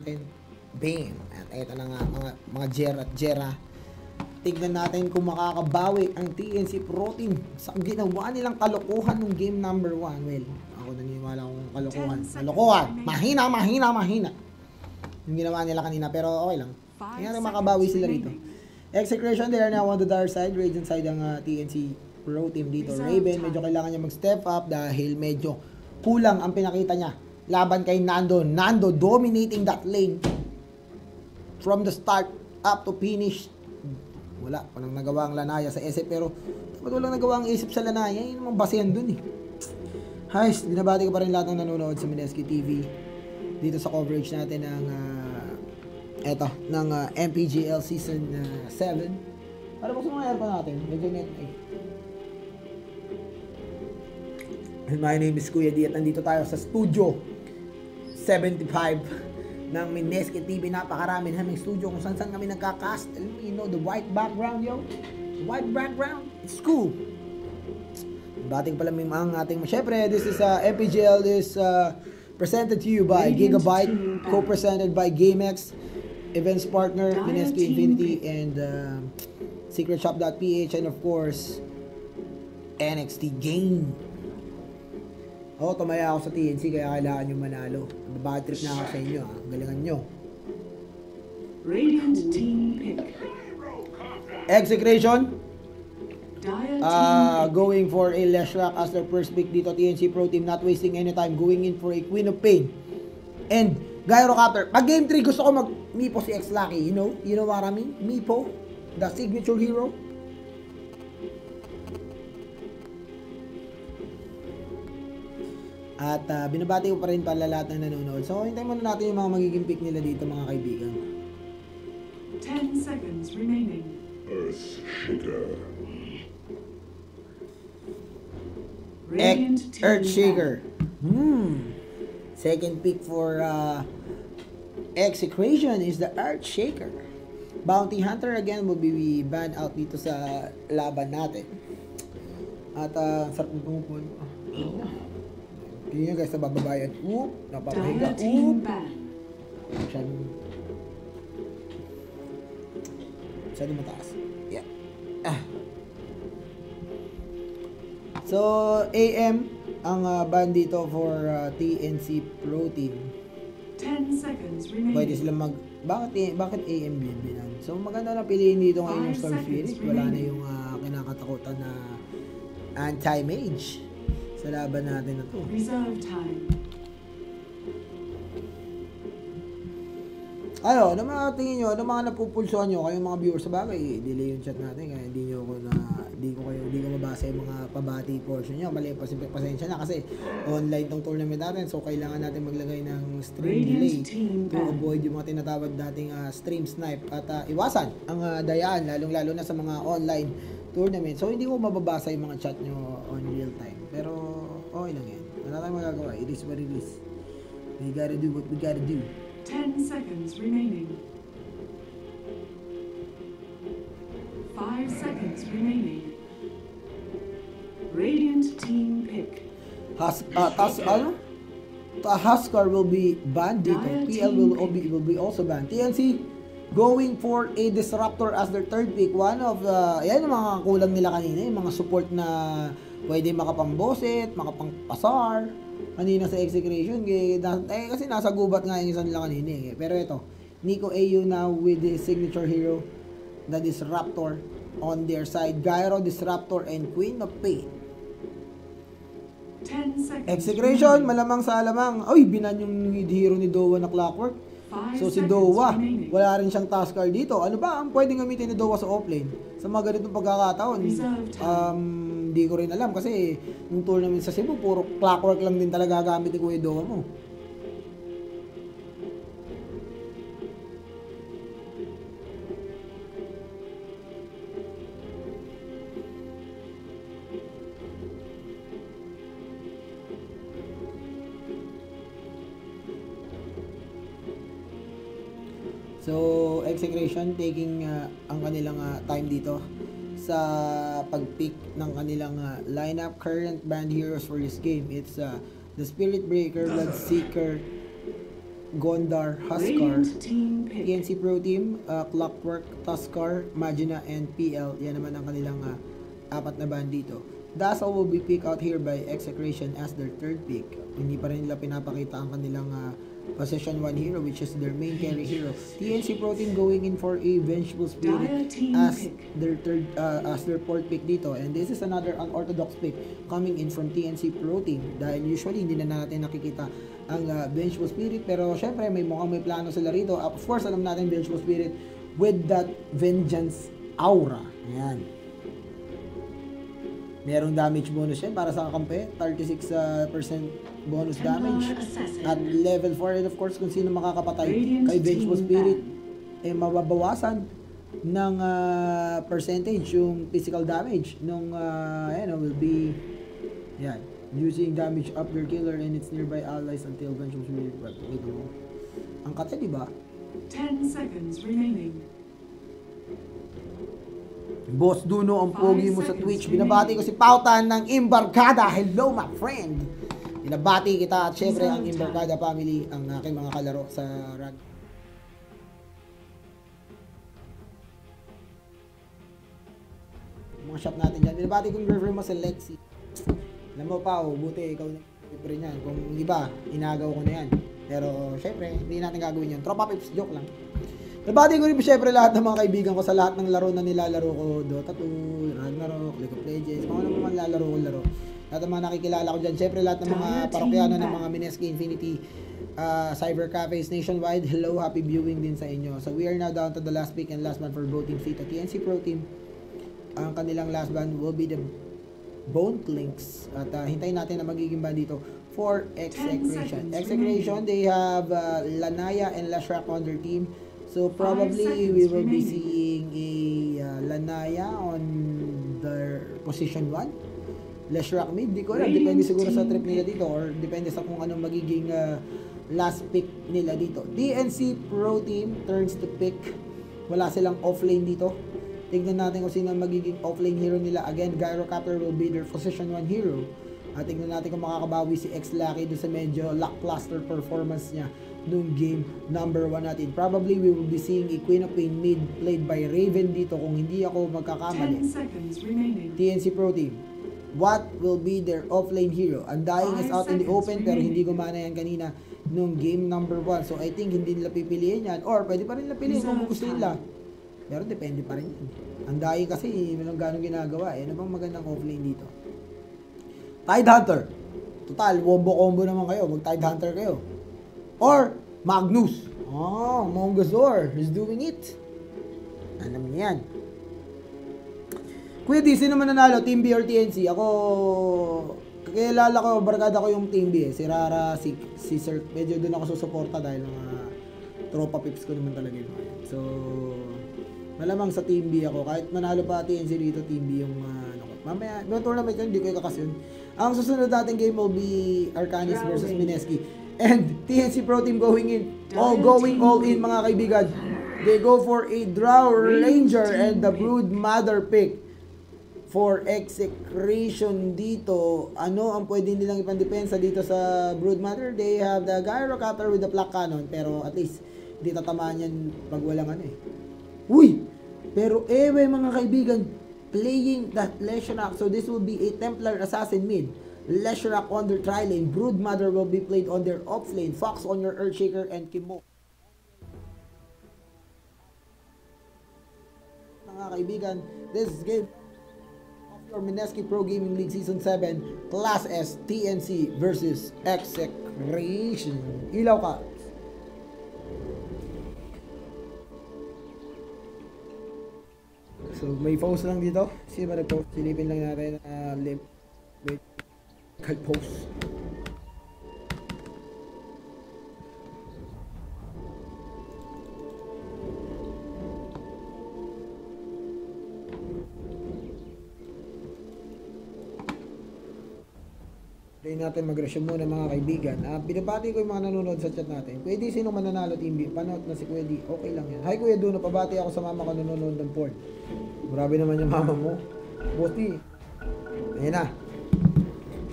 natin. Bam! At eto na nga mga Jera at Jera. Tignan natin kung makakabawi ang TNC Pro Team sa ginawa nilang kalokohan ng game number 1. Well, ako naniniwala kung kalokohan. Kalokohan! Mahina! Yung ginawa nila kanina, pero okay lang. Kaya na makabawi sila rito. Execution, they are now on the dark side. Radiant side ang TNC Pro Team dito. Raven, medyo kailangan niya mag-step up dahil medyo kulang ang pinakita niya. Laban kay Nando. Nando dominating that lane. From the start up to finish. Wala. Walang nagawa ang Lanaya sa SF. Pero dapat walang nagawa ang isip sa Lanaya. Yun naman basehan dun eh. Guys, binabati ko pa rin lahat ng nanonood sa Mineski TV. Dito sa coverage natin ng MPGL Season 7. Para buksan mga aircon natin. Medyo net eh. My name is Kuya D at nandito tayo sa Studio 75 ng Mineski TV. Napakarami naming studio kung saan kami nagkakast. You know, the white background, yo. The white background. It's cool. Bating pala ang ating... Siyempre, this is MPGL is presented to you by Gigabyte, co-presented by GameX, events partner, Mineski Infinity, and secretshop.ph, and of course, NXT Game. Tumaya ako sa TNC kaya kailangan nyo manalo. Bad trip na ako sa inyo. Galingan nyo. Radiant team pick. Execution. Going for a Leshrac as their first pick dito. TNC Pro Team not wasting any time. Going in for a Queen of Pain. And Gyrocopter. Pag game 3 gusto ko mag-Mipo si X-Lucky. You know what I mean? Mipo. The signature hero. At binabati ko pa rin pala lahat na nanonood. So, hintayin muna natin yung mga magiging pick nila dito, mga kaibigan. 10 seconds remaining. Earthshaker. Earthshaker. Second pick for Execution is the Earthshaker. Bounty Hunter again will be banned out dito sa laban natin. At sarap ng pumupun. Tingnan nyo guys sa bababayan. Napapahiga. Masyado mataas. Yeah. So, AM ang ban dito for TNC Pro Team. 10 seconds remaining. Pwede sila bakit AM binan? So, maganda na piliin dito ngayon yung Storm Spirit. Wala na yung kinakatakutan na anti-mage sa laban natin na to. Reserve time. Ano mga tingin nyo? Ano mga napupulsuhan nyo? Kayong mga viewers sa bagay, delay yung chat natin kaya hindi ko mabasa yung mga pabati portion nyo. Mali, pasensya na kasi online tong tournament natin, so kailangan natin maglagay ng stream delay to avoid yung mga tinatawag dating stream snipe at iwasan ang dayaan, lalong-lalo na sa mga online tournament. So hindi ko mababasa yung mga chat nyo on real time, pero okay lang yan. Wala tayong magagawa. It is what it is. We gotta do what we gotta do. 10 seconds remaining. 5 seconds remaining. Radiant team pick. Huskar will be banned dito. PL will be also banned. TNC going for a Disruptor as their third pick. One of yan yung mga kulang nila kanina, yung mga support na pwede makapamboset, makapangpasar kanina sa Execution. Kasi nasa gubat nga yung isa nila kanina eh. Pero ito, Nico AU now with his signature hero, the Disruptor on their side. Gyro, Disruptor, and Queen of Pain. 10 seconds. Execution, malamang sa alamang. Ay, binan yung hero ni Dowa na Clockwork. So si Dowa, wala rin siyang task card dito. Ano ba ang pwedeng gamitin ni Dowa sa offlane? Sa mga ganitong pagkakataon, hindi ko rin alam kasi yung tournament sa Cebu, puro Clockwork lang din talaga gamit ni Kuya Dowa mo. So, Execution taking ang kanilang time dito sa pag-pick ng kanilang lineup. Current banned heroes for this game, it's the Spirit Breaker, Bloodseeker, Gondar, Huskar, Radiant team pick. TNC Pro Team, Clockwork, Tuskar, Magina, and PL. Yan naman ang kanilang apat na band dito. Dazzle will be picked out here by Execration as their third pick. Hindi pa rin nila pinapakita ang kanilang Possession 1 hero, which is their main carry hero. TNC Pro Team going in for a Vengeful Spirit as their third, as their fourth pick dito. And this is another unorthodox pick coming in from TNC Pro Team. Dahil usually hindi na natin nakikita ang Vengeful Spirit, pero syempre may plano sila rito. Of course, alam natin Vengeful Spirit with that Vengeance aura. Ayan. Merong damage bonus yan para sa kakampi, 36% bonus damage. At level 4, and of course, kung sino makakapatay kay Vengeful Spirit, mababawasan ng percentage yung physical damage nung will be using damage up their killer and its nearby allies until Vengeful Spirit. Ang kate, diba? 10 seconds remaining. Boss Duno, ang pogi mo sa Twitch. Binabati ko si Pautan ng Imbarkada. Hello, my friend. Binabati kita at syempre ang Imbarkada family, ang aking mga kalaro sa rag. Mga shop natin dyan. Binabati kong refer mo sa Lexi. Alam mo pa, buti ikaw na refer niyan. Kung iba, inagaw ko na yan. Pero syempre, hindi natin gagawin yun. Tropa Pips, joke lang. Nabati ko rin syempre lahat ng mga kaibigan ko sa lahat ng laro na nilalaro ko. Dota 2, Ragnarok, League of Legends, kung ano naman lalaro ko laro. Lahat ng mga nakikilala ko dyan. Syempre lahat ng mga parokyano ng mga Mineski Infinity Cyber Cafes nationwide. Hello, happy viewing din sa inyo. So we are now down to the last pick and last one for both teams dito. TNC Pro Team, ang kanilang last band will be the Bone Clinks. At hintayin natin na magiging band dito for Execration. Execration, they have Lanaya and Lashrak on their team. So probably we will be seeing a Lanaya on their position 1. Lashrak mid, di ko alam. Depende siguro sa trip nila dito or depende sa kung anong magiging last pick nila dito. DNC Pro Team turns to pick. Wala silang offlane dito. Tignan natin kung sino ang magiging offlane hero nila. Again, Gyrocopter will be their position 1 hero. At tignan natin kung makakabawi si X-Lucky doon sa medyo lackluster performance niya nung game number 1 natin. Probably we will be seeing a Queen of Pain mid played by Raven dito kung hindi ako magkakamali. 10 seconds remaining. TNC Pro Team, what will be their offlane hero? Undying is out in the open pero hindi gumana yan kanina nung game number 1. So I think hindi nila pipiliin yan or pwede pa rin nila piliin kung gusto nila. Pero depende pa rin yan. Undying kasi walang ganong ginagawa. Ano bang magandang offlane dito? Tide Hunter. Total, wombo-combo naman kayo. Mag-Tide Hunter kayo. Or Magnus. Oh, Mongazor is doing it. Alam niyo yan. Kuya D, sino man nanalo? Team B or TNC? Ako, kakilala ko, barkada ko yung Team B eh. Si Rara, si Sir, medyo doon ako susuporta dahil mga tropa pips ko naman talaga yun. So, malamang sa Team B ako. Kahit manalo pa TNC dito, Team B yung mamaya, yung tournament yun, hindi ko ikakasyon. Ang susunod nating game will be Arcanis versus Mineski. And TNC Pro Team going all in mga kaibigan. They go for a Drow Ranger and the Brood Mother pick for Execration dito. Ano ang pwede nilang ipandepensa dito sa Brood Mother? They have the Gyrocopter with the Flak Cannon, pero at least hindi tatamaan yan pag walang ano eh. Uy! Pero mga kaibigan, playing that Leshrac, so this will be a Templar Assassin mid. Leshrac on their tri-lane, Brood Mother will be played on their off-lane, Fox on your Earthshaker, and Kimo. Mga kaibigan, this game of your Mineski Pro Gaming League Season 7, Class S, TNC versus Execration. Ilaw ka. So, may post lang dito. Sino ba nag-post? Silipin lang natin. Wait. Post. Try natin mag-resume muna mga kaibigan. Binabati ko yung mga nanonood sa chat natin. Kuya D, sino mananalo Team B? Panood na si Kuya D. Okay lang yan. Hi Kuya Duno, pabati ako sa mama ko nanonood ng porn. Grabe naman yung mama mo. Bosti. Ayan na.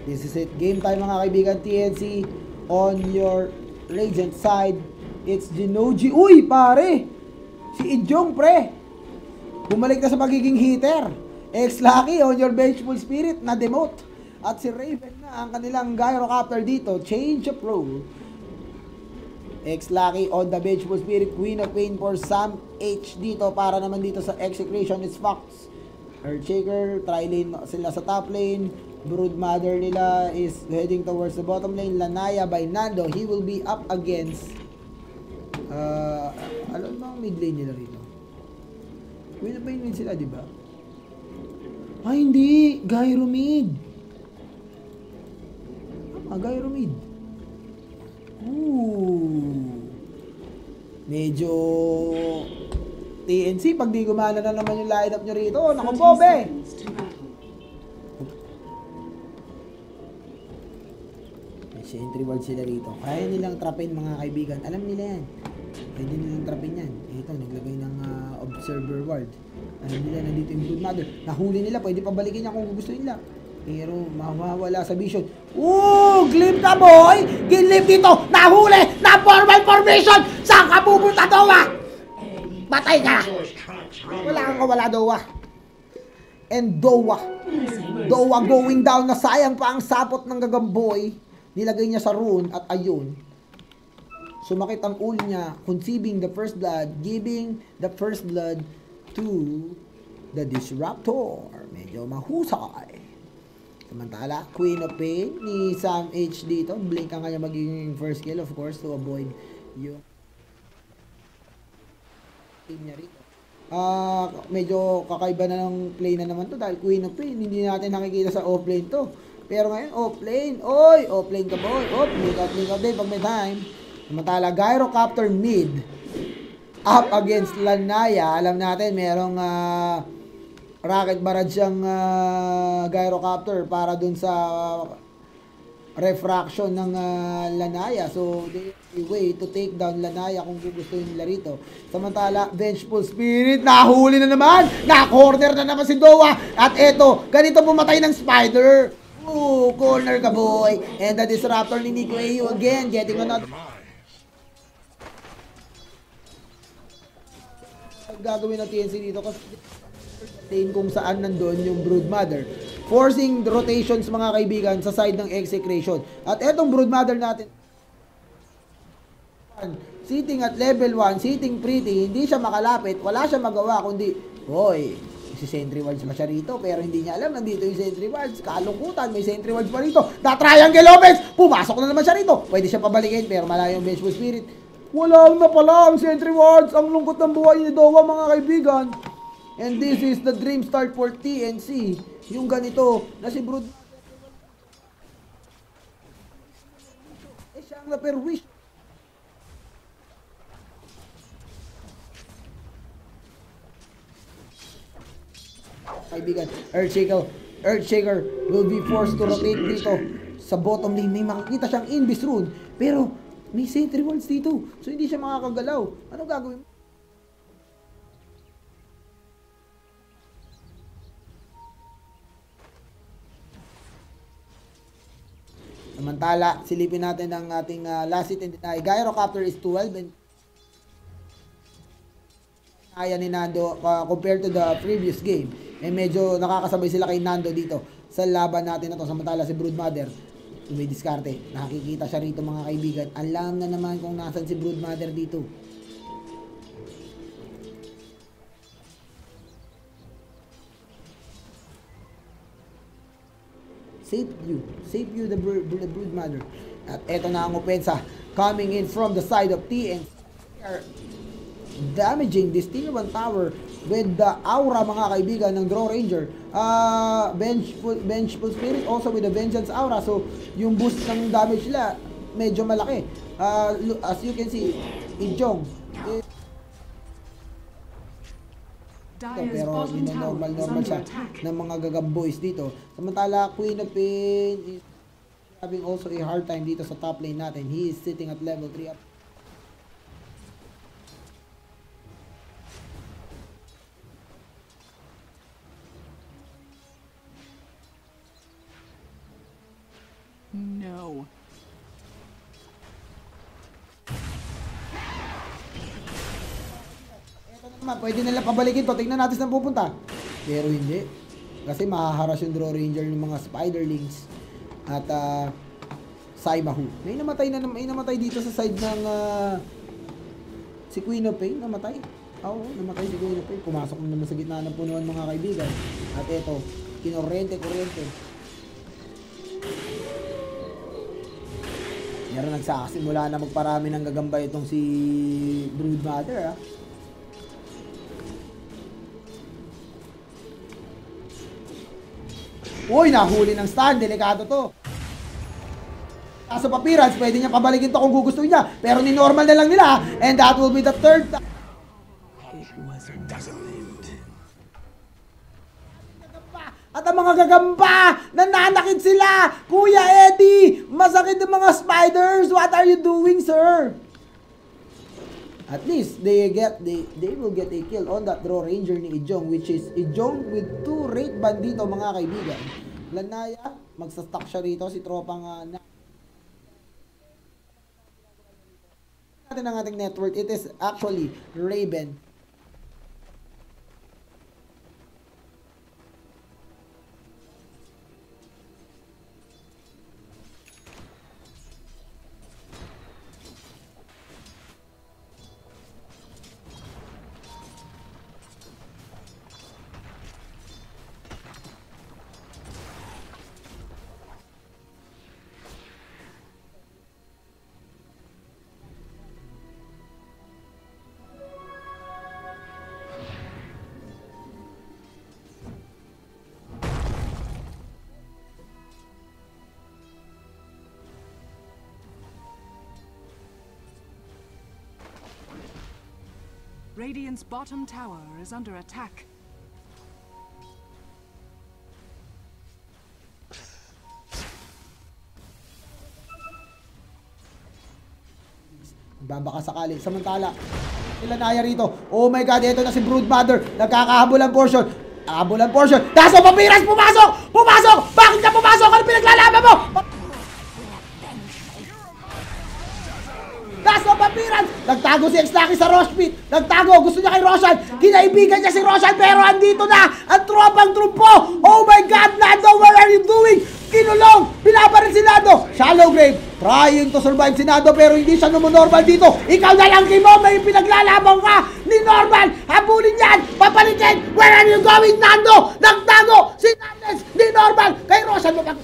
This is it. Game time mga kaibigan. TNC on your Legend side. It's Genoji. Uy, pare! Si Ijong, pre! Bumalik na sa pagiging hitter. Ex-Lucky on your vengeful spirit na demote. At si Raven na ang kanilang gyrocopter dito. Change of role. Ex-Lucky on the vengeful spirit. Queen of Pain for Sam H dito. Para naman dito sa execution is Fox. Earthshaker, tri-lane sila sa top lane. Broodmother nila is heading towards the bottom lane. Lanaya by Nando. He will be up against alam mo ang mid lane nila rito? Queen of Pain mid sila, di ba? Ay, hindi! Gyro mid! Gyro mid. Medyo TNC, pag di gumana na naman yung line up nyo rito. Naku, 30 Bobe! seconds to battle. May entry ward sila rito. Kaya nilang trapin, mga kaibigan. Alam nila yan. Pwede nilang trapin yan. Ito, naglagay ng observer ward. Alam nila, nandito yung Broodmother. Nahuli nila, pwede pabalikin niya kung gusto nila. Pero mawawala sa vision. Glimp na, boy! Ginlimp dito! Nahuli! Na formal formation! Saan ka pupunta, Dowa? Patay ka! Wala kang kawala, Dowa. And Dowa going down na sayang pa ang sapot ng gagamboy. Nilagay niya sa rune at ayun. Sumakit ang ulo niya, conceiving the first blood, giving the first blood to the Disruptor. Medyo mahusay. Samantala, Queen of Pain ni Sam H dito. Blink ang kanya magiging first kill, of course, to avoid yung team niya rito. Medyo kakaiba na ng play na naman to dahil Queen of Pain, hindi natin nakikita sa offlane to. Pero ngayon, offlane. Oy! Offlane ka, boy. Link out din pag may time. Samantala, Gyrocopter mid up against Lanaya. Alam natin, merong rocket barrage ang Gyrocopter para dun sa refraction ng Lanaya. So, the way to take down Lanaya kung gugustuhin nila rito. Samantala, Vengeful Spirit, nahuli na naman! Na-corner na naman si Dowa! At eto, ganito pumatay ng Spider! Corner ka, boy! And the Disruptor ni Nico AU again, getting another... Gagawin ng TNC dito kasi kung saan nandun yung Broodmother, forcing the rotations, mga kaibigan, sa side ng execration. At etong Broodmother natin, sitting at level 1, sitting pretty, hindi siya makalapit, wala siya magawa kundi, boy, si sentry wards pa siya rito, pero hindi niya alam, nandito yung sentry wards, kalungkutan, may sentry wards pa rito, na-triangle offense, pumasok na naman siya rito, pwede siya pabalikin, pero malayo yung Vengeful Spirit. Wala na pala ang sentry wards. Ang lungkot ng buhay ni Dowa, mga kaibigan. And this is the dream start for TNC. Yung ganito na si Brood. Siya ang na-perwish. Kaibigan, Earthshaker will be forced to rotate dito sa bottom lane. May makikita siyang Invis rune, pero may sentry wards dito. So, hindi siya makakagalaw. Ano gagawin mo? Samantala, silipin natin ang ating last hit and deny. Gyrocopter is 12 and kaya ni Nando compared to the previous game. Medyo nakakasabay sila kay Nando dito sa laban natin na to. Samantala si Broodmother, may diskarte. Nakikita siya rito, mga kaibigan. Alam na naman kung nasan si Broodmother dito. Save you the Broodmother. At eto na ang opensa coming in from the side of TNC. Damaging this tier 1 tower with the aura, mga kaibigan, ng Draw Ranger. Vengeful Spirit also with the Vengeance aura. So, yung boost ng damage nila medyo malaki. As you can see, Ijong. Pero normal siya ng mga gagamboys dito. Samantala, Queen of Pain is having also a hard time dito sa top lane natin. He is sitting at level 3 up. No. Pwede nila pabalikin to. Tingnan natin saan pupunta. Pero hindi. Kasi mahaharas yung Draw Ranger ng mga Spiderlings. At Saibahu. May namatay dito sa side ng si Queen of Pain. Namatay. Oo, namatay si Queen of Pain. Pumasok naman sa gitna ng punuan mga kaibigan. At eto, kinorente. Meron nagsasimula na magparami ng gagamba itong si Broodmother, ha. Uy, nahuli ng stand. Delikado to. Kaso appearance, pwede niya pabalikin to kung gugustuhin niya. Pero ni-normal na lang nila. And that will be the third time. At ang mga gagamba, nananakit sila. Kuya Eddie, masakit ang mga spiders. What are you doing, sir? At least, they will get a kill on that Draw Ranger ni Ijong, which is Ijong with 2 Wraith Bandito, mga kaibigan. Lanaya, magsastock siya rito, si tropang natin ang ating network. It is actually Raven. Radiant's bottom tower is under attack. Babaka sakali. Samantala, Lanaya rito. Oh my God, ito na si Broodmother. Nagkakahabulan portion. Habulan portion. Daso Papiras, pumasok! Pumasok! Bakit ka pumasok? Ano pinaglalaban mo? Daso Papiras! Nagtago si X-Lucky sa Roshpit. Nagtago. Gusto niya kay Roshan. Kinaibigan niya si Roshan pero andito na ang tropang trumpo. Oh my God, Nando, what are you doing? Kinulong! Pinaparin si Nando! Shallow grave. Trying to survive si Nando pero hindi siya normal dito. Ikaw na lang, Kimo. May pinaglalabang ka ni Normal. Habulin yan. Papalitin. Where are you going, Nando? Nagtago si Nandes ni Normal. Kay Roshan mo pag...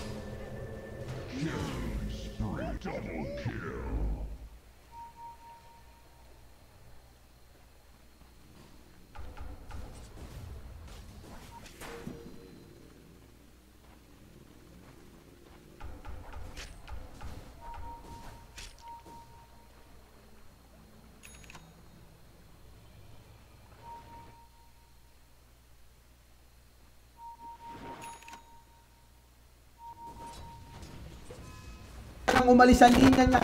umalis sa linya niya.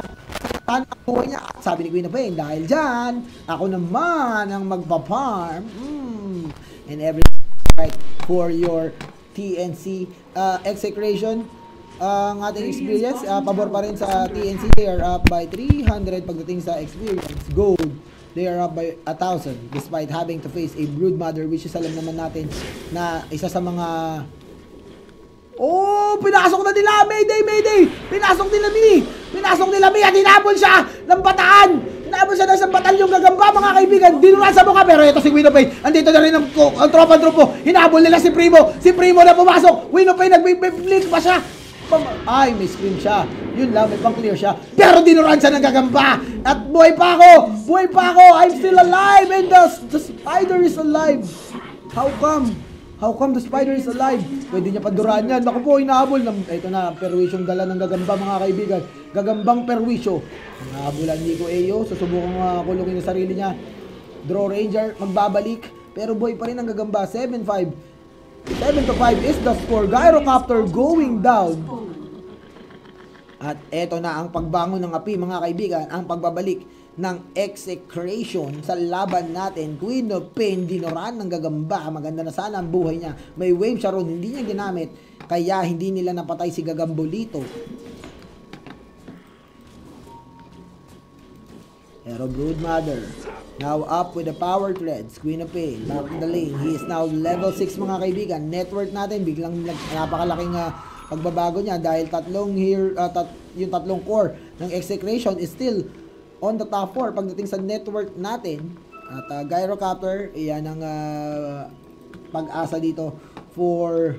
Paano ang buhay niya? Sabi ni Queen of Pain, dahil dyan, ako naman ang magpa-farm. And everything right for your TNC execration. Ang ating experience, pabor pa rin sa TNC. They are up by 300 pagdating sa experience. Gold, they are up by 1,000 despite having to face a Broodmother, which is alam naman natin na isa sa mga... Oh, pinasok na nila! Mayday! Pinasok nila Mi at hinabol siya ng bataan! Hinabol siya ng isang batalyong gagamba, mga kaibigan. Dinuran sa mukha, pero ito si Queen of Pain. Andito na rin ang tropa-trupo. Hinabol nila si Primo. Si Primo na pumasok. Queen of Pain, nag-blink pa siya. Ay, may scream siya. Yun lang, may pang-clear siya. Pero dinuran siya ng gagamba. At buhay pa ako! I'm still alive and the spider is alive. How come the spider is alive? Pwede niya paduraan yan. Naku po, hinahabol. Ito na, perwisyong dala ng gagamba, mga kaibigan. Gagambang perwisyo. Hinahabulan ni Nico Ayo. Susubukang kulungin yung sarili niya. Draw Ranger, magbabalik. Pero boy pa rin ang gagamba. 7-5. 7-5 is the score. Gyrocopter going down. At eto na ang pagbangon ng api, mga kaibigan. Ang pagbabalik ng execration sa laban natin. Queen of Pain, dinuran ng gagamba. Maganda na sana ang buhay niya. May wave siya ron, hindi niya ginamit. Kaya hindi nila napatay si Gagambolito. Pero Broodmother, Now up with the power threads. Queen of Pain, back in the lane. He is now level 6 mga kaibigan. Network natin, biglang napakalaking pagbabago niya dahil yung tatlong core ng Execration is still on the top 4 pagdating sa network natin. At Gyrocopter, iyan ang pag-asa dito for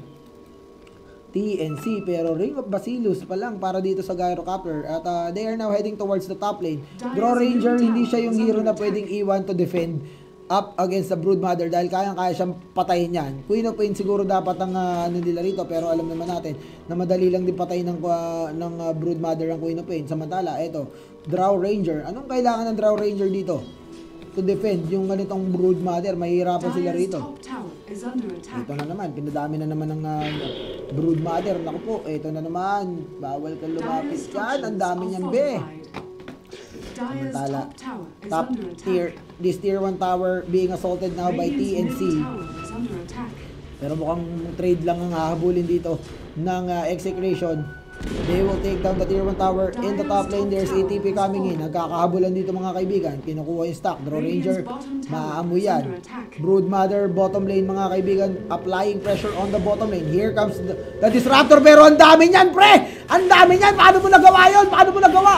TNC, pero Ring of Bacillus pa lang para dito sa Gyrocopter. At they are now heading towards the top lane. Draw Ranger, hindi siya yung hero na pwedeng iwan to defend up against the Broodmother dahil kayang-kaya siyang patayin yan. Queen of Pain siguro dapat ang ano nila rito, pero alam naman natin na madali lang din patayin ng Broodmother ang Queen of Pain. Samantala, eto, Draw Ranger. Anong kailangan ng Draw Ranger dito? To defend yung ganitong Broodmother, mahihirapan sila rito. Ito na naman, pinadami na naman ng Broodmother. Naku po, ito na naman. Bawal kang lumapit yan. Ang dami niyan, be. Samantala, top tier, this tier 1 tower being assaulted now by TNC. Pero mukhang trade lang ang hahabulin dito ng Execration. They will take down the tier 1 tower in the top lane. There's ATP coming in. Nagkakahabulan dito mga kaibigan. Kinukuha yung stock. Draw Ranger, maaamoy yan. Broodmother, bottom lane mga kaibigan. Applying pressure on the bottom lane. Here comes the Disruptor. Pero ang dami niyan, pre! Ang dami niyan! Paano mo nagawa yun? Paano mo nagawa?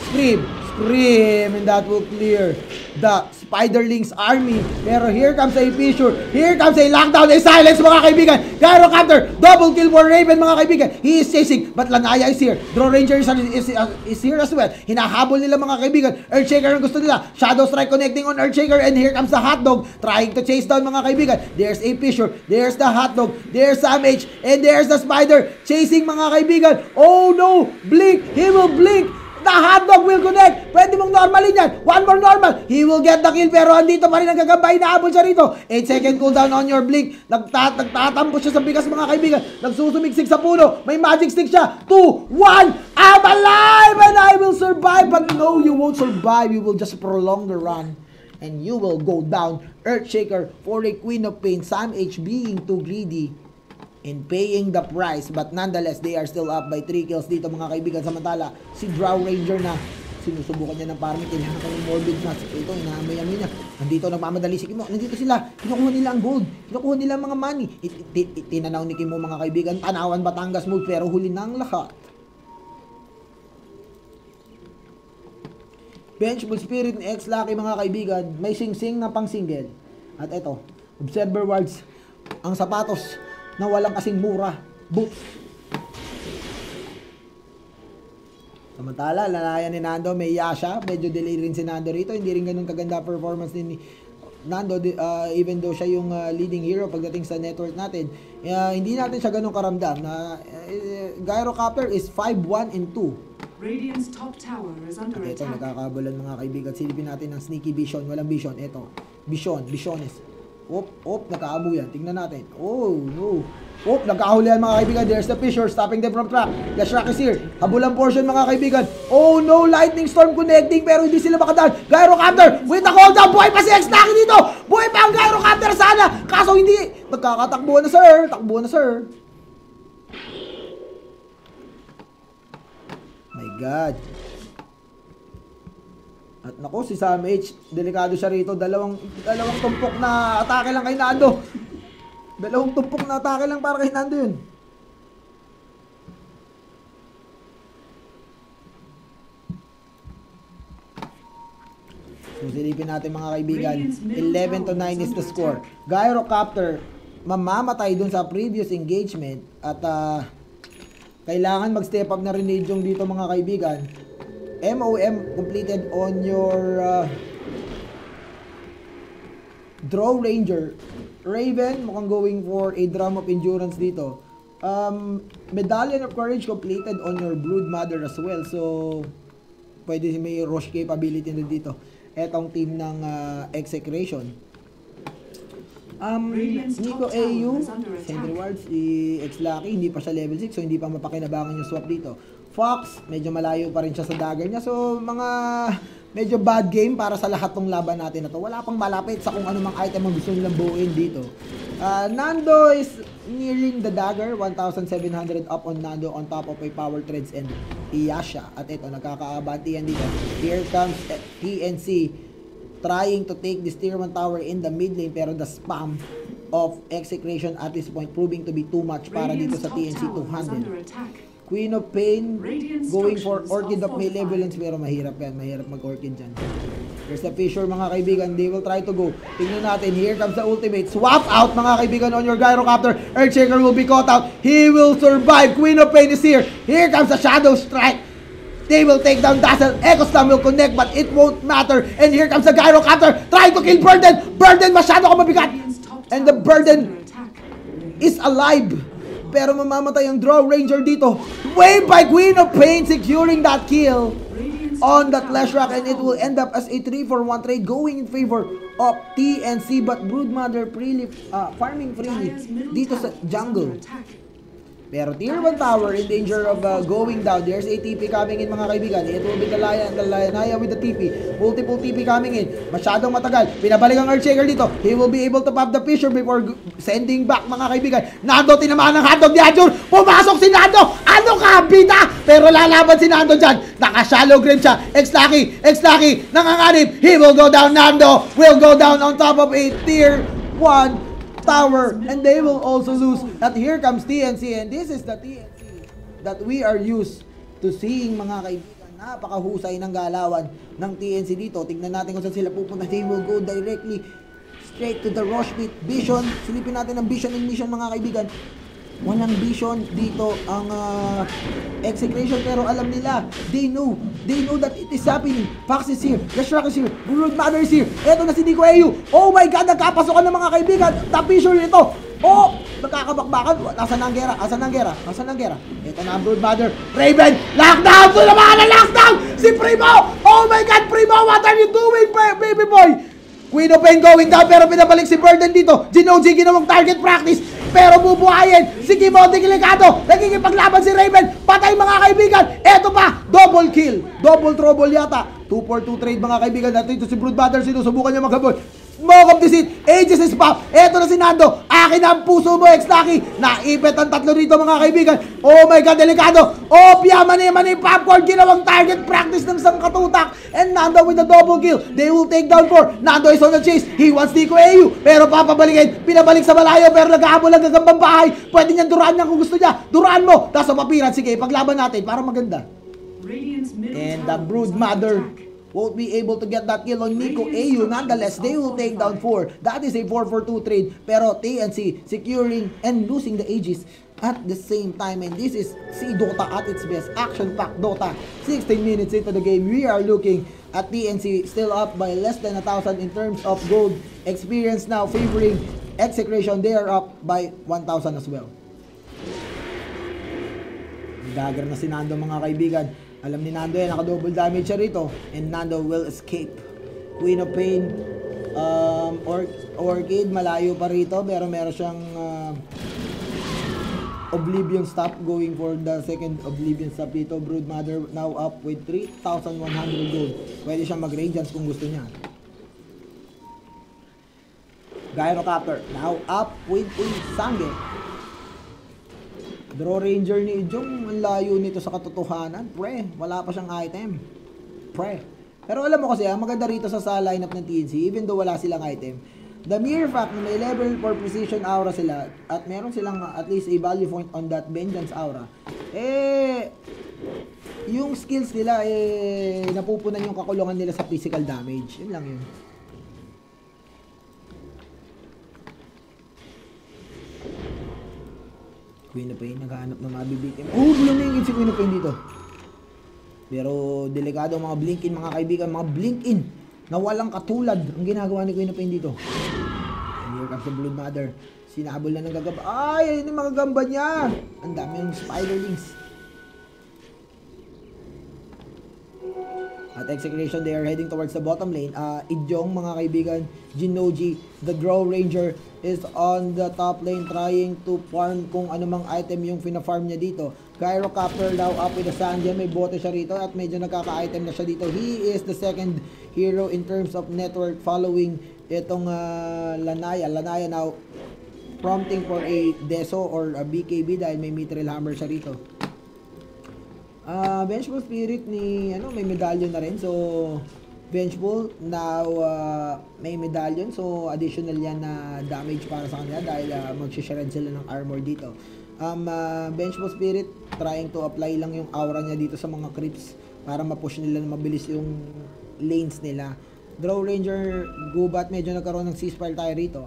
Scream! Scream! And that will clear the Spiderlings army. Pero here comes a fissure. Here comes a lockdown. A silence mga kaibigan. Gyrocopter. Double kill for Raven mga kaibigan. He is chasing. But Lanaya is here. Draw Ranger is here as well. Hinahabol nila mga kaibigan. Earthshaker ang gusto nila. Shadow Strike connecting on Earthshaker. And here comes the Hotdog. Trying to chase down mga kaibigan. There's a fissure. There's the Hotdog. There's Sam H. And there's the Spider. Chasing mga kaibigan. Oh no. Blink. He will blink. The Hotdog will connect. Pwede mong normalin yan. One more normal. He will get the kill. Pero andito pa rin ang gagambay. Naabot siya rito. 8 second cooldown on your blink. Nagtatampo siya sa bigas mga kaibigan. Nagsusumiksik sa puno. May magic stick siya. 2, 1. I'm alive and I will survive. But no, you won't survive. You will just prolong the run. And you will go down. Earthshaker for a Queen of Pain. Sam H being too greedy in paying the price, but nonetheless they are still up by 3 kills dito mga kaibigan. Samantala si Draw Ranger na sinusubukan niya ng farming. Kailangan ka ng morbid nuts. Ito, inaamay-amay niya. Nandito, nagmamadali si Kimo. Nandito sila. Kinukuha nila ang gold. Kinukuha nila ang mga money. Tinanaw ni Kimo mga kaibigan. Tanawan Batangas move, pero huli na ang lahat. Benchful Spirit ni X-Lucky mga kaibigan. May sing-sing na pang single. At ito, Observer Wards. Ang sapatos na walang kasing mura. Boots. Samantala, lalayan ni Nando, may Yasha. Medyo delay rin si Nando rito. Hindi rin ganun kaganda performance ni Nando, even though siya yung leading hero pagdating sa network natin. Hindi natin siya ganun karamdam. Gyrocopter is 5-1 and 2. Radiant's top tower is under At ito, attack. nagkakabulan mga kaibigan. Silipin natin ng sneaky vision. Walang vision. Ito, Visiones. Nagkaabuyan. Tingnan natin. Oh, no. Nagkahulihan mga kaibigan. There's the fissure stopping them from trap. The Shrek is here. Habulang portion mga kaibigan. Oh, no. Lightning Storm connecting pero hindi sila makadaan. Gyrocopter with the cooldown. Buhay pa si X-Lucky dito. Buhay pa ang Gyrocopter sana. Kaso hindi. Nagkakatakbuhan na, sir. Takbuhan na, sir. My God. At nako, si Sam H, delikado siya rito. Dalawang tumpok na atake lang kay Nando. Dalawang tumpok na atake lang para kay Nando yun. So, silipin natin mga kaibigan. 11-9 is the score. Gyrocopter, mamamatay dun sa previous engagement. At kailangan mag-step up na rin yung dito mga kaibigan. MOM completed on your Draw Ranger. Raven, mukhang going for a Drum of Endurance dito. Medallion of Courage completed on your Broodmother as well. So, pwede may rush capability na dito. Etong team ng Execration. Nico AU, Sentry Wards, si X-Lucky, hindi pa siya level 6, so hindi pa mapakinabangan yung swap dito. Fox, medyo malayo pa rin siya sa dagger niya. So, medyo bad game para sa lahat ng laban natin na to. Wala pang malapit sa kung anumang item ang gusto nilang buuin dito. Nando is nearing the dagger. 1,700 up on Nando on top of a power threads and Iyasha. At ito, nagkakaabantiyan dito. Here comes TNC. trying to take this tier 1 tower in the mid lane, pero the spam of execration at this point proving to be too much para dito sa TNC to handle. Queen of Pain going for Orchid of May Levelance, pero mahirap yan, mahirap mag-Orchid dyan. There's the Fissure mga kaibigan, they will try to go. Tingnan natin, here comes the ultimate. Swap out mga kaibigan on your Gyrocopter. Earthshaker will be caught out. He will survive. Queen of Pain is here. Here comes the Shadow Strike. They will take down Dazzle. Echo Slam will connect, but it won't matter. And here comes the Gyrocopter trying to kill Burden. Burden masyado ka mabigat. And the Burden is alive. Pero mamamatay ang Draw Ranger dito. Wave by Queen of Pain securing that kill on that Leshrac, and it will end up as a 3-for-1 trade going in favor of TNC, but Broodmother farming freely dito sa jungle. Pero tier 1 tower in danger of going down. There's a TP coming in mga kaibigan. It will be the Lanaya with the TP. Multiple TP coming in. Masyadong matagal. Pinabalik ang Earthshaker dito. He will be able to pop the Fissure before sending back mga kaibigan. Nando tinamaan ng hotdog ni Azure. Pumasok si Nando. Ano ka, bita? Pero lalaban si Nando dyan. Naka-shallow grip siya. X-Lucky. Nanganganib. He will go down. Nando will go down on top of a tier 1 tower, and they will also lose. At here comes TNC, and this is the TNC that we are used to seeing mga kaibigan. Napakahusay ng galawan ng TNC dito. Tingnan natin kung saan sila pupunta. They will go directly straight to the rush pit. Vision, silipin natin ang Vision and Mission mga kaibigan. Walang Vision dito ang execution, pero alam nila, they know that it is happening. Fox is here, Leshrac is here, Broodmother is here. Eto na si Nico Ayu. Oh my god, nagkapasokan ng mga kaibigan. Top Fissure ito. Oh, nagkakabakbakan. Asan ang gera? Ito na ang Broodmother. Raven, lockdown! Ito naman ang lockdown! Si Primo! Oh my god, Primo, what are you doing, baby boy? Queen of Pain going down, pero pinabalik si Burden dito. Genoji ginawang target practice, pero bubuhayin si Kimoti Delicado. Nagkikipaglaban si Raven. Patay mga kaibigan. Eto pa, double kill. Double trouble yata. 2-for-2 trade mga kaibigan. Dito si Broodmother, sinusubukan niya maghabol. Smoke of Deceit, Aegis is pop. Eto na si Nando. Akin na ang puso mo, X-Lucky. Naipit ang tatlo dito mga kaibigan. Oh my god, Delicado. Oh, mani popcorn. Ginawang target practice ng sangkatutak. And Nando with the double kill. They will take down 4. Nando is on the chase. He wants Nico Ayu. Pero papabalikin. Pinabalik sa malayo. Pero naghahabol lang gagambang bahay. Pwede niyang duraan niya kung gusto niya. Duraan mo. Tapos mapiran. Sige, paglaban natin para maganda. And the Broodmother won't be able to get that kill on Nico Ayu. Nonetheless, they will take down 4. That is a 4-for-2 trade. Pero TNC securing and losing the Aegis at the same time. And this is si Dota at its best. Action-packed Dota. 16 minutes into the game, we are looking at TNC still up by less than 1,000 in terms of gold. Experience now favoring Execration. They are up by 1,000 as well. Dagger na si Nando mga kaibigan. Alam ni Nando yan, naka-double damage siya rito. And Nando will escape. Queen of Pain, Orchid, malayo pa rito. Pero meron siyang Oblivion Stop going for the second Oblivion Stop dito. Broodmother now up with 3,100 gold. Pwede siyang mag-radiance kung gusto niya. Gyrocopter now up with a Sange. Draw Ranger ni Ijong, ang layo nito sa katotohanan. Wala pa siyang item. Pero alam mo kasi, ang maganda rito sa lineup ng TNC, even though wala silang item, the mere fact na may level 4 precision aura sila, at meron silang at least a value point on that vengeance aura, yung skills nila, napupunan yung kakulungan nila sa physical damage. Yun lang yun. Queen of Pain, naghahanap ng mabibitin. Oh, lumingin si Queen of Pain dito. Pero delikado mga blink-in mga kaibigan, mga blink-in na walang katulad ang ginagawa ni Queen of Pain dito. And here comes the Broodmother. Sinabol na ng gagamba. Ay, yun yung mga gamba niya. Ang dami yung spiderlings. At Execration, they are heading towards the bottom lane. Ijong mga kaibigan, Genoji, the Draw Ranger is on the top lane trying to farm kung anumang item yung fina-farm niya dito. Gyrocopter now up with the Sandia. May bote siya rito at medyo nagkaka-item na siya dito. He is the second hero in terms of network following itong Lanaya. Lanaya now prompting for a Deso or a BKB dahil may Mithril Hammer siya rito. Vengeful Spirit ni may medallion na rin, so Vengeful, now may medallion, so additional yan na damage para sa kanila dahil mag-shred sila ng armor dito. Vengeful Spirit, trying to apply lang yung aura niya dito sa mga creeps para ma-push nila na mabilis yung lanes nila. Draw Ranger, Gubat, medyo nagkaroon ng ceasefire tayo rito.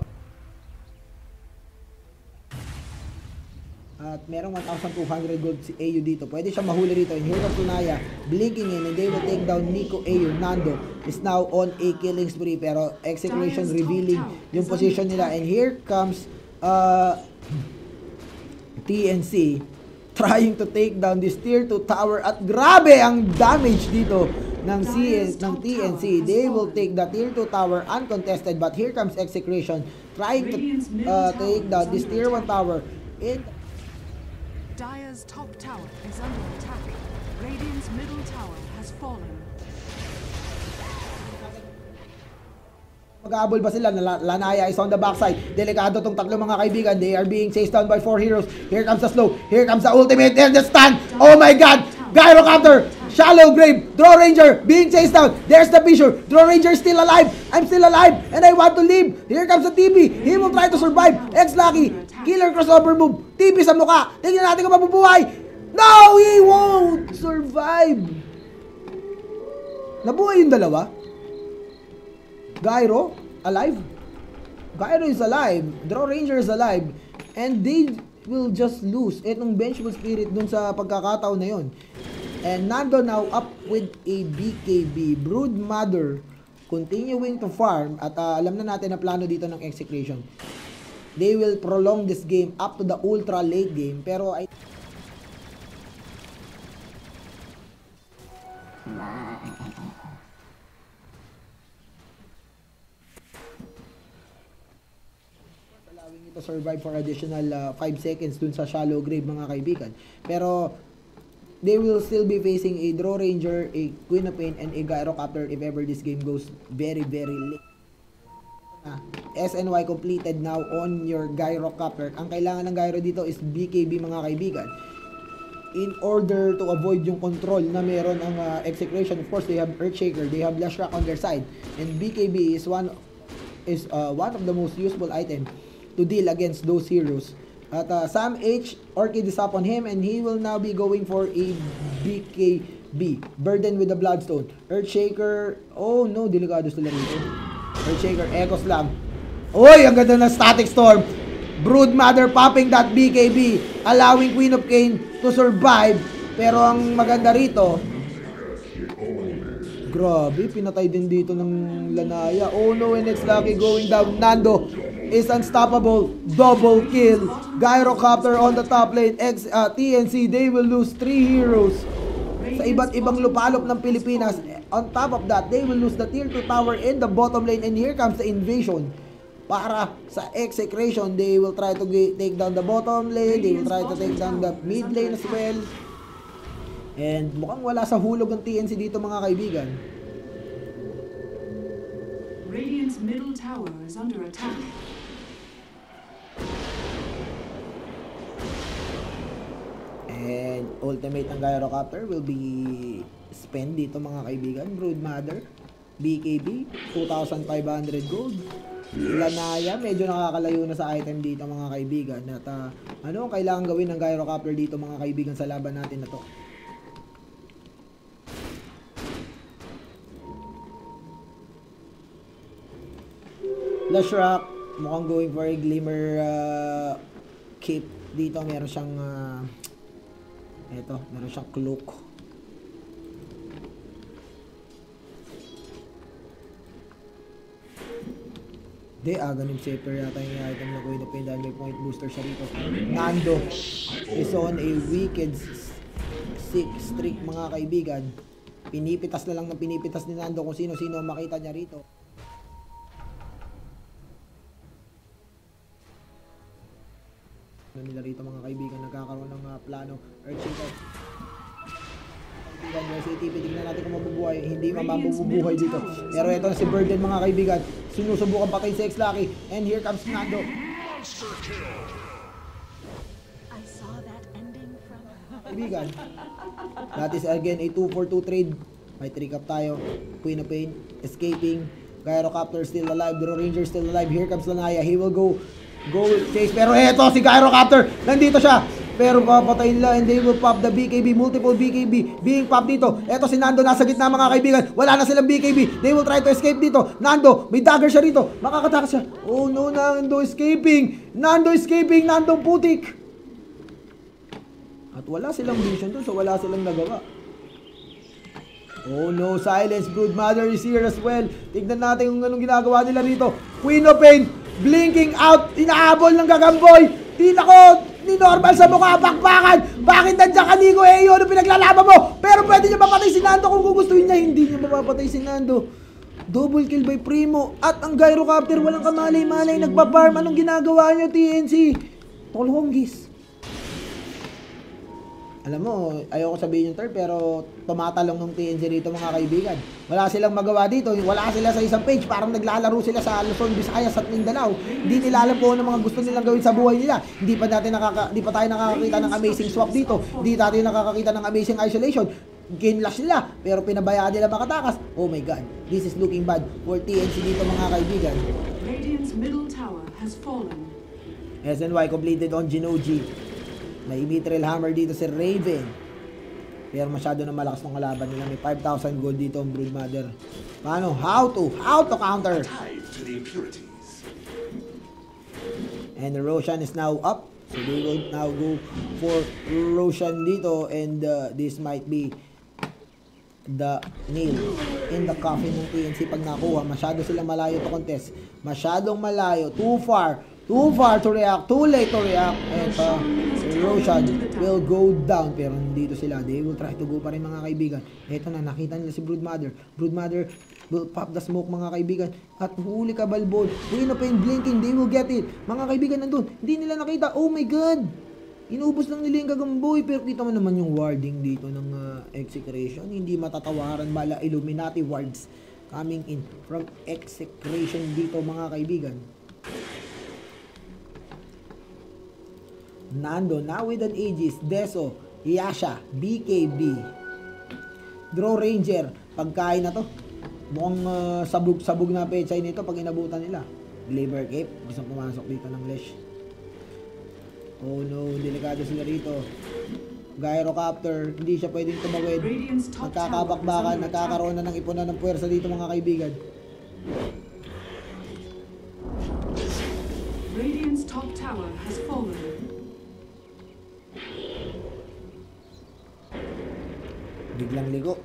At merong 1,200 gold si AU dito. Pwede siya mahuli rito. And here comes Tunaya, blinking in, and they will take down Nico. AU. Nando is now on a killing spree. Pero Execution revealing yung position nila. And here comes TNC trying to take down this tier 2 tower. At grabe ang damage dito ng TNC. They will take the tier 2 tower uncontested. But here comes Execution trying to take down this tier 1 tower. Dire's top tower is under attack. Radiant's middle tower has fallen. Mag-aabol ba sila? Lanaya is on the backside. Delikado tong tatlo mga kaibigan. They are being chased down by 4 heroes. Here comes the slow. Here comes the ultimate. There's the stun. Oh my god! Gyrocopter! Shallow grave! Draw Ranger being chased down. There's the Fissure. Draw Ranger still alive. I'm still alive and I want to live. Here comes the TP. He will try to survive. X-Lucky. Killer crossover move. TP sa mukha. Tingnan natin kung mabubuhay. No! He won't survive. Nabuhay yung dalawa. Gyro, alive. Gyro is alive. Draw Ranger is alive. And they will just lose itong Vengeful Spirit dun sa pagkakataon na yon. And Nando now up with a BKB. Brood Mother continuing to farm. At alam na natin na plano dito ng Execution. They will prolong this game up to the ultra late game. Pero ay... allowing it to survive for additional 5 seconds dun sa shallow grave mga kaibigan. Pero they will still be facing a Draw Ranger, a Queen of Pain, and a Gyrocopter if ever this game goes very late. SNY completed now on your Gyrocopter. Ang kailangan ng Gyro dito is BKB mga kaibigan. In order to avoid yung control na meron ang Execution, of course they have Earthshaker, they have Lashrak on their side, and BKB is one of the most useful item to deal against those heroes. At Sam H, Orchid is up on him, and he will now be going for a BKB. Burden with the Bloodstone. Earthshaker, oh no, delikado sila rito. Earthshaker, Echo Slam. Oy, ang ganda ng Static Storm. Brood Mother popping that BKB, allowing Queen of Pain to survive. Pero ang maganda rito, grabe, pinatay din dito ng Lanaya. Oh no, and it's lucky going down. Nando is unstoppable. Double kill. Gyrocopter on the top lane. TNC, they will lose 3 heroes sa iba't ibang lupalop ng Pilipinas. On top of that, they will lose the tier 2 tower in the bottom lane. And here comes the invasion. Para sa Execution, they will try to take down the bottom lane. They will try to take down the mid lane as well. And mukhang wala sa hulog ng TNC dito mga kaibigan. Radiant's middle tower is under attack. And ultimate ng Gyrocopter will be spent dito mga kaibigan. Brood Mother, BKB, 2,500 gold. Lanaya, medyo nakakalayo na sa item dito mga kaibigan. At ano ang kailangan gawin ng Gyrocopter dito mga kaibigan sa laban natin na to? Lashrak, mukhang going for a Glimmer cape dito. Meron siyang meron siyang cloak. Ganun Scepter yata yung item na Queen of Pain dahil may point booster siya rito. Nando is on a wicked 6 streak mga kaibigan. Pinipitas na lang ng pinipitas ni Nando kung sino-sino makita niya rito. Nila rito mga kaibigan, nagkakaroon ng plano. Earthshaker. Kaibigan, yung CTP, tignan natin kung mabubuhay. Hindi mabubuhay dito. Pero ito na si Burden mga kaibigan. Sinusubukan patay si X-Lucky. And here comes Nando. I saw that ending from Kaibigan. That is again a 2-for-2 trade May recap tayo. Queen of Pain, escaping. Gyrocopter still alive. Draw Ranger still alive. Here comes Lanaya. He will go chase. Pero eto, si Gyrocopter. Nandito siya. Pero papatayin nila and they will pop the BKB. Multiple BKB being pop dito. Eto si Nando nasa gitna mga kaibigan. Wala na silang BKB. They will try to escape dito. Nando, may dagger siya rito. Makakatakas siya. Oh no, Nando escaping. Nando escaping. Nando putik. At wala silang vision doon, so wala silang nagawa. Oh no, silence. Broodmother is here as well. Tignan natin kung anong ginagawa nila rito. Queen of Pain, blinking out. Inaabol ng gagamboy. Tila ko, ni Normal sa mukha, bakbakan. Bakit nandiyan ka, Nico? Ano pinaglalaban mo? Pero pwede niya mapatay si Nando kung gugustuhin niya. Hindi niya mapapatay si Nando. Double kill by Primo. At ang Gyrocopter, walang kamalay-malay. Nagpa-farm. Anong ginagawa niyo, TNC? Tolhonggis. Alam mo, ayoko sabihin yung term, pero tumatalong ng TNC rito mga kaibigan. Wala silang magawa dito, wala sila sa isang page, parang naglalaro sila sa Luzon, Visayas at Mindanao. Hindi nila alam kung ano mga gusto nilang gawin sa buhay nila. Hindi pa tayo nakakakita ng amazing swap dito. Hindi tayo nakakakita ng amazing isolation. Ginlash nila, pero pinabayaan nila makatakas. Oh my god, this is looking bad for TNC dito mga kaibigan. Radiant's middle tower has fallen. SNY completed on Genoji. May Mithril Hammer dito si Raven. Pero masyado na malakas ng kalaban nila. May 5,000 gold dito ang Broodmother. Paano? How to counter? And Roshan is now up. So they will now go for Roshan dito. And this might be the nail in the coffin ng TNC pag nakuha. Masyado silang malayo to contest. Masyadong malayo. Too far to react. Too late to react. And Roshan will go down. Pero nandito sila. They will try to go pa rin mga kaibigan. Eto na, nakita nila si Broodmother. Broodmother will pop the smoke mga kaibigan. At huli ka Balbon. Queen of Pain blinking. They will get it. Mga kaibigan nandun. Hindi nila nakita. Oh my god. Inubos lang nila yung gagamboy. Pero kita mo naman yung warding dito ng execration. Hindi matatawaran bala Illuminati wards coming in from execration dito mga kaibigan. Nando, now with an Aegis, Deso, Yasha, BKB, Draw Ranger, pagkain na to. Mukhang sabog na pechay nito pag inabutan nila. Glaber Cape, gusto pumasok dito ng Lesh. Oh no, delikado sila rito. Gyrocopter, hindi siya pwedeng tumawid. Nagkakabakbakan, nagkakaroon na ng ipunan ng puwersa dito mga kaibigan. Radiant's top tower has fallen.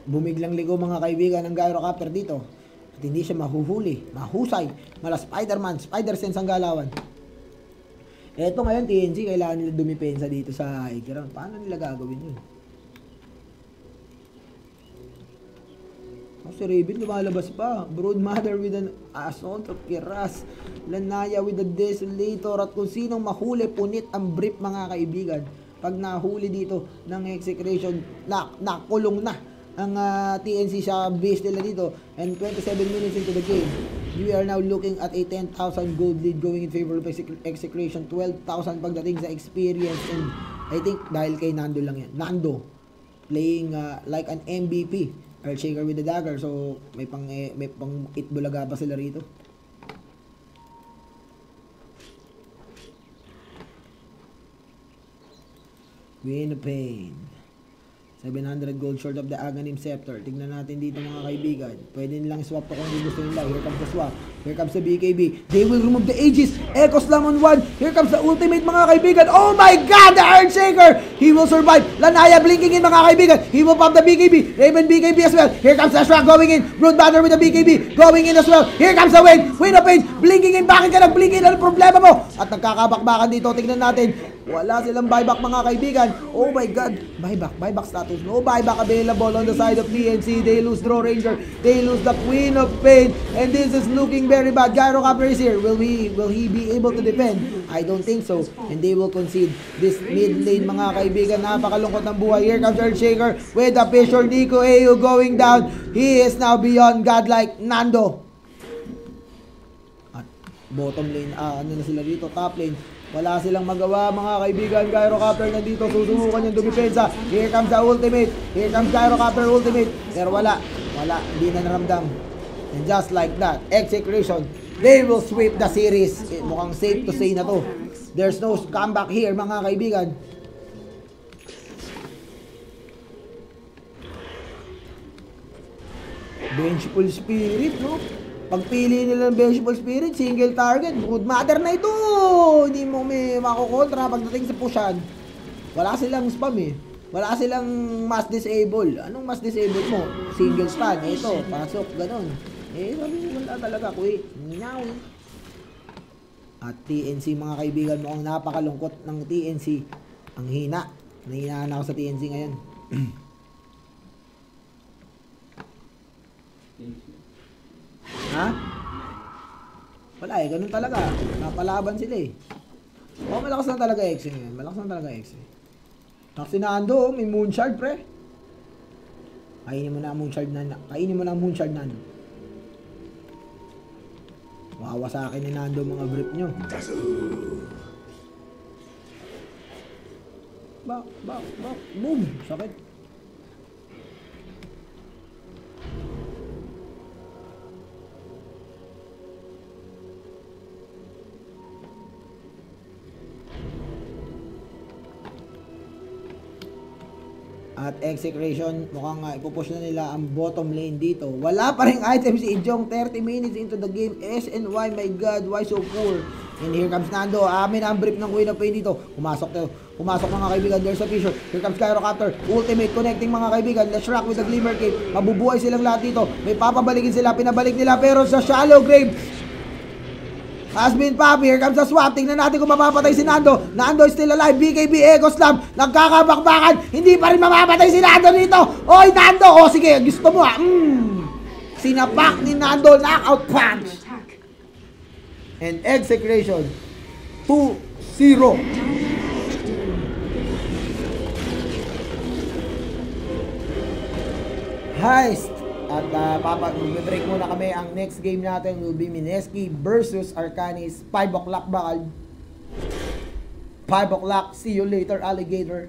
Bumiglang ligo mga kaibigan ng Gyrocopter dito. At hindi siya mahuhuli, mahusay, mala Spider-Man, Spider-Sense ang galawan. Eto ngayon TNC, kailangan nila dumipensa dito sa high ground. Paano nila gagawin yun? Si Raven lumalabas pa. Broodmother with an assault of Kiras. Lanaya with the Desolator. At kung sinong mahuli, punit ang brief mga kaibigan. Pag nahuli dito ng execration, nakulong na ang TNC sa base nila dito. And 27 minutes into the game, we are now looking at a 10,000 gold lead going in favor of execration. 12,000 pagdating sa experience. And I think dahil kay Nando lang yan. Nando playing like an MVP. Earthshaker with the dagger. So may pang itbulaga pa sila rito. Queen of Pain. 700 gold short of the Aghanim Scepter. Tignan natin dito mga kaibigan. Pwede nilang swap to kung gusto nila. Here comes the swap. Here comes the BKB. They will remove the Aegis. Echoes lang on one. Here comes the ultimate mga kaibigan. Oh my god! The Earthshaker! He will survive. Lanaya blinking in mga kaibigan. He will pop the BKB. Raven BKB as well. Here comes the Shroud going in. Broodmother with the BKB. Going in as well. Here comes the Wayne. Queen of Pain. Blinking in. Bakit ka nag-blinking? Ano problema mo? At nagkakabakbakan dito. Tignan natin. Wala silang buyback mga kaibigan. Oh my god. Buyback status. No buyback available on the side of TNC. They lose Draw Ranger. They lose the Queen of Pain. And this is looking very bad. Gyrocopter is here. Will he be able to defend? I don't think so. And they will concede this mid lane mga kaibigan. Napakalungkot ng buhay. Here comes Earthshaker with the Fisher. Nico AU going down. He is now beyond godlike. Nando. At bottom lane. Ano na sila dito? Top lane. Wala silang magawa mga kaibigan. Gyrocopter na dito. Susubukan yung dumipensa. Here comes the ultimate. Here comes Gyrocopter ultimate. Pero wala. Wala, hindi na naramdam. And just like that, execution, they will sweep the series. Mukhang safe to say na to. There's no comeback here, mga kaibigan. Vengeful Spirit, no? Pagpili nila ng Vengeful Spirit, single target, good matter na ito. Hindi mo may makukontra pagdating sa pushan. Wala silang spam eh. Wala silang mass disable. Anong mass disable mo? Single stun. Ito, pasok, ganun. Sabi mo, wala talaga, kuy. Ngaw. At TNC, mga kaibigan mo, ang napakalungkot ng TNC. Ang hina. Nahinaan ako sa TNC ngayon. Ha? Wala eh, ganun talaga. Napalaban sila eh. Malakas na talaga X ngayon. Malakas na talaga X eh. Si Nando, may Moonshard, pre. Kainin mo na ang Moonshard na. Kainin mo na ang Moonshard na. Wawa sa akin ni Nando mga grip nyo. Bak. Boom. Sakit. At execution, mukhang ipupush na nila ang bottom lane dito. Wala pa rin item si Ijong 30 minutes into the game. SNY, my God, why so poor? And here comes Nando. Amin ang brief ng Queen of Pain dito. Pumasok mga kaibigan. There's a Fisher. Here comes Gyrocopter. Ultimate connecting mga kaibigan. Let's rock with the Glimmer Cape. Mabubuhay silang lahat dito. May papabalikin sila. Pinabalik nila pero sa shallow grave. Has been poppy. Here comes the swap. Tingnan natin kung mapapatay si Nando. Nando is still alive. BKB Echo Slam. Nagkakabakbakan. Hindi pa rin mapapatay si Nando dito. Oy, Nando. O, sige. Gusto mo ha. Sinapak ni Nando. Knockout punch. And execution. 2-0. Heist. At mag-break muna kami. Ang next game natin will be Mineski versus Arcanis. 5 o'clock bakal. 5 o'clock. See you later, alligator.